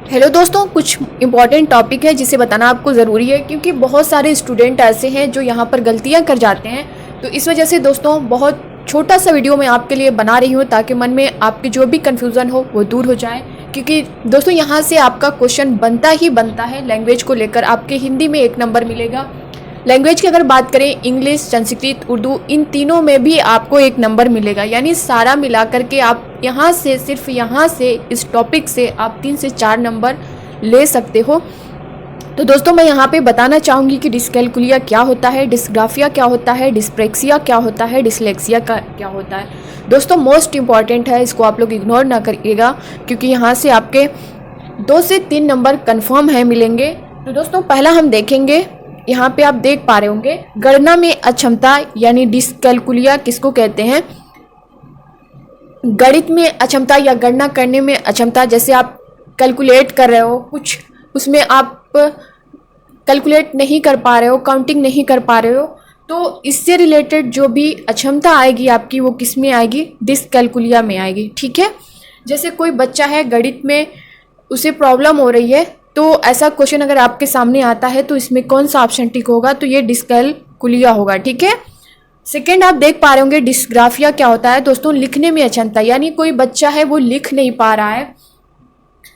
Hello दोस्तों, कुछ important topic है जिसे बताना आपको ज़रूरी है क्योंकि बहुत सारे स्टूडेंट ऐसे हैं जो यहाँ पर गलतियाँ कर जाते हैं। तो इस वजह से दोस्तों बहुत छोटा सा वीडियो मैं आपके लिए बना रही हूँ ताकि मन में आपकी जो भी कन्फ्यूज़न हो वो दूर हो जाए। क्योंकि दोस्तों यहाँ से आपका क्वेश्चन बनता ही बनता है लैंग्वेज को लेकर। आपके हिंदी में 1 नंबर मिलेगा। लैंग्वेज की अगर बात करें, इंग्लिश, संस्कृत, उर्दू, इन तीनों में भी आपको 1 नंबर मिलेगा। यानी सारा मिला करके आप यहाँ से, सिर्फ यहाँ से, इस टॉपिक से आप 3 से 4 नंबर ले सकते हो। तो दोस्तों मैं यहाँ पे बताना चाहूँगी कि डिस्कैल्कुलिया क्या होता है, डिस्ग्राफिया क्या होता है, डिस्प्रेक्सिया क्या होता है, डिसलेक्सिया का क्या होता है। दोस्तों मोस्ट इम्पॉर्टेंट है, इसको आप लोग इग्नोर ना करिएगा क्योंकि यहाँ से आपके 2 से 3 नंबर कन्फर्म है मिलेंगे। तो दोस्तों पहला हम देखेंगे, यहाँ पे आप देख पा रहे होंगे, गणना में अक्षमता यानी डिस्कैल्कुलिया किसको कहते हैं। गणित में अक्षमता या गणना करने में अक्षमता, जैसे आप कैलकुलेट कर रहे हो कुछ, उसमें आप कैलकुलेट नहीं कर पा रहे हो, काउंटिंग नहीं कर पा रहे हो, तो इससे रिलेटेड जो भी अक्षमता आएगी आपकी वो किस में आएगी, डिस्कैल्कुलिया में आएगी। ठीक है, जैसे कोई बच्चा है गणित में उसे प्रॉब्लम हो रही है, तो ऐसा क्वेश्चन अगर आपके सामने आता है तो इसमें कौन सा ऑप्शन टिक होगा, तो ये डिस्कैल्कुलिया होगा। ठीक है, सेकेंड आप देख पा रहे होंगे डिस्ग्राफिया क्या होता है। दोस्तों लिखने में अक्षमता, यानी कोई बच्चा है वो लिख नहीं पा रहा है।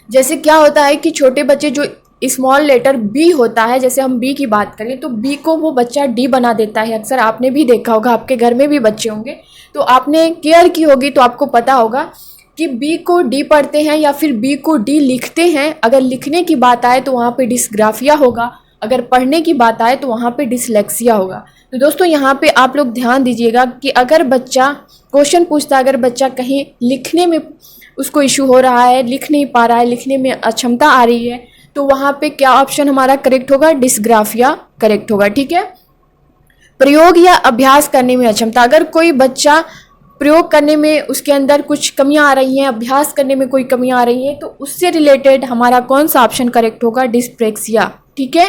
जैसे क्या होता है कि छोटे बच्चे जो स्मॉल लेटर बी होता है, जैसे हम बी की बात करें तो बी को वो बच्चा डी बना देता है। अक्सर आपने भी देखा होगा, आपके घर में भी बच्चे होंगे तो आपने केयर की होगी तो आपको पता होगा कि बी को डी पढ़ते हैं या फिर बी को डी लिखते हैं। अगर लिखने की बात आए तो वहाँ पे डिस्ग्राफिया होगा, अगर पढ़ने की बात आए तो वहाँ पे डिसलेक्सिया होगा। तो दोस्तों यहाँ पे आप लोग ध्यान दीजिएगा कि अगर बच्चा क्वेश्चन पूछता है, अगर बच्चा कहीं लिखने में उसको इशू हो रहा है, लिख नहीं पा रहा है, लिखने में अक्षमता आ रही है, तो वहाँ पे क्या ऑप्शन हमारा करेक्ट होगा, डिस्ग्राफिया करेक्ट होगा। ठीक है, प्रयोग या अभ्यास करने में अक्षमता, अगर कोई बच्चा प्रयोग करने में उसके अंदर कुछ कमियां आ रही हैं, अभ्यास करने में कोई कमियां आ रही हैं, तो उससे रिलेटेड हमारा कौन सा ऑप्शन करेक्ट होगा, डिस्प्रेक्सिया। ठीक है,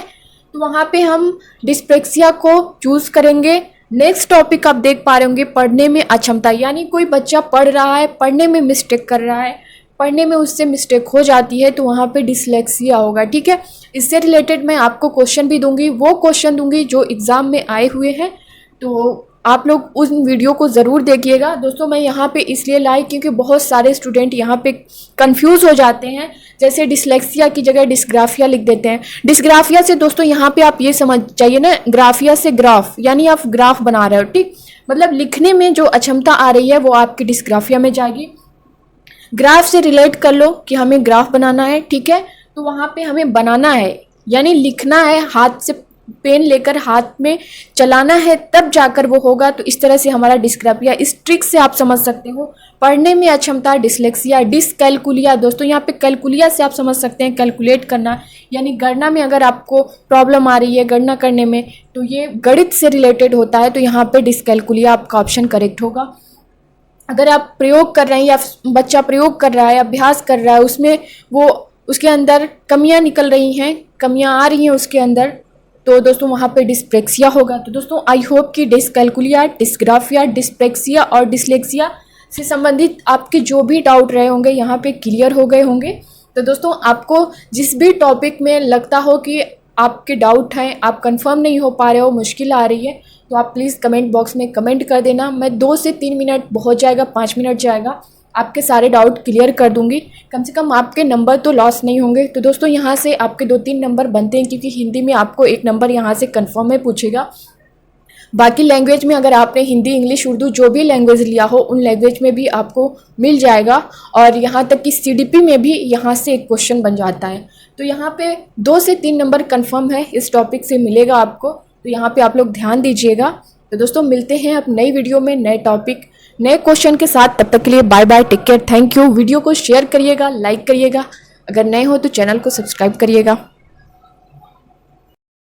तो वहाँ पे हम डिस्प्रेक्सिया को चूज करेंगे। नेक्स्ट टॉपिक आप देख पा रहे होंगे, पढ़ने में अक्षमता, यानी कोई बच्चा पढ़ रहा है, पढ़ने में मिस्टेक कर रहा है, पढ़ने में उससे मिस्टेक हो जाती है, तो वहाँ पे डिसलेक्सिया होगा। ठीक है, इससे रिलेटेड मैं आपको क्वेश्चन भी दूंगी, वो क्वेश्चन दूंगी जो एग्ज़ाम में आए हुए हैं, तो आप लोग उस वीडियो को ज़रूर देखिएगा। दोस्तों मैं यहाँ पे इसलिए लाई क्योंकि बहुत सारे स्टूडेंट यहाँ पे कंफ्यूज हो जाते हैं, जैसे डिसलेक्सिया की जगह डिस्ग्राफिया लिख देते हैं। डिस्ग्राफिया से दोस्तों यहाँ पे आप ये समझ चाहिए ना, ग्राफिया से ग्राफ, यानी आप ग्राफ बना रहे हो। ठीक, मतलब लिखने में जो अक्षमता आ रही है वो आपकी डिस्ग्राफिया में जाएगी। ग्राफ से रिलेट कर लो कि हमें ग्राफ बनाना है। ठीक है, तो वहाँ पे हमें बनाना है, यानी लिखना है, हाथ से पेन लेकर हाथ में चलाना है, तब जाकर वो होगा। तो इस तरह से हमारा डिस्ग्राफिया, इस ट्रिक से आप समझ सकते हो। पढ़ने में अक्षमता डिसलेक्सिया, डिसकैल्कुलिया, दोस्तों यहाँ पे कैलकुलिया से आप समझ सकते हैं कैलकुलेट करना, यानी गणना में अगर आपको प्रॉब्लम आ रही है गणना करने में, तो ये गणित से रिलेटेड होता है, तो यहाँ पे डिसकैल्कुलिया आपका ऑप्शन करेक्ट होगा। अगर आप प्रयोग कर रहे हैं या बच्चा प्रयोग कर रहा है, अभ्यास कर रहा है, उसमें वो उसके अंदर कमियां निकल रही हैं, कमियां आ रही हैं उसके अंदर, तो दोस्तों वहाँ पे डिस्प्रेक्सिया होगा। तो दोस्तों आई होप कि डिस्कैल्कुलिया, डिस्ग्राफिया, डिस्प्रेक्सिया और डिसलेक्सिया से संबंधित आपके जो भी डाउट रहे होंगे यहाँ पे क्लियर हो गए होंगे। तो दोस्तों आपको जिस भी टॉपिक में लगता हो कि आपके डाउट हैं, आप कंफर्म नहीं हो पा रहे हो, मुश्किल आ रही है, तो आप प्लीज़ कमेंट बॉक्स में कमेंट कर देना। मैं 2 से 3 मिनट बहुत जाएगा, 5 मिनट जाएगा, आपके सारे डाउट क्लियर कर दूंगी। कम से कम आपके नंबर तो लॉस नहीं होंगे। तो दोस्तों यहाँ से आपके 2-3 नंबर बनते हैं क्योंकि हिंदी में आपको 1 नंबर यहाँ से कंफर्म है पूछेगा। बाकी लैंग्वेज में अगर आपने हिंदी, इंग्लिश, उर्दू जो भी लैंग्वेज लिया हो उन लैंग्वेज में भी आपको मिल जाएगा, और यहाँ तक कि CDP में भी यहाँ से एक क्वेश्चन बन जाता है। तो यहाँ पे 2 से 3 नंबर कन्फर्म है, इस टॉपिक से मिलेगा आपको, तो यहाँ पे आप लोग ध्यान दीजिएगा। तो दोस्तों मिलते हैं अब नई वीडियो में, नए टॉपिक, नए क्वेश्चन के साथ। तब तक के लिए bye bye, take care, thank you. Video को शेयर करिएगा, लाइक करिएगा, अगर नए हो तो चैनल को सब्सक्राइब करिएगा।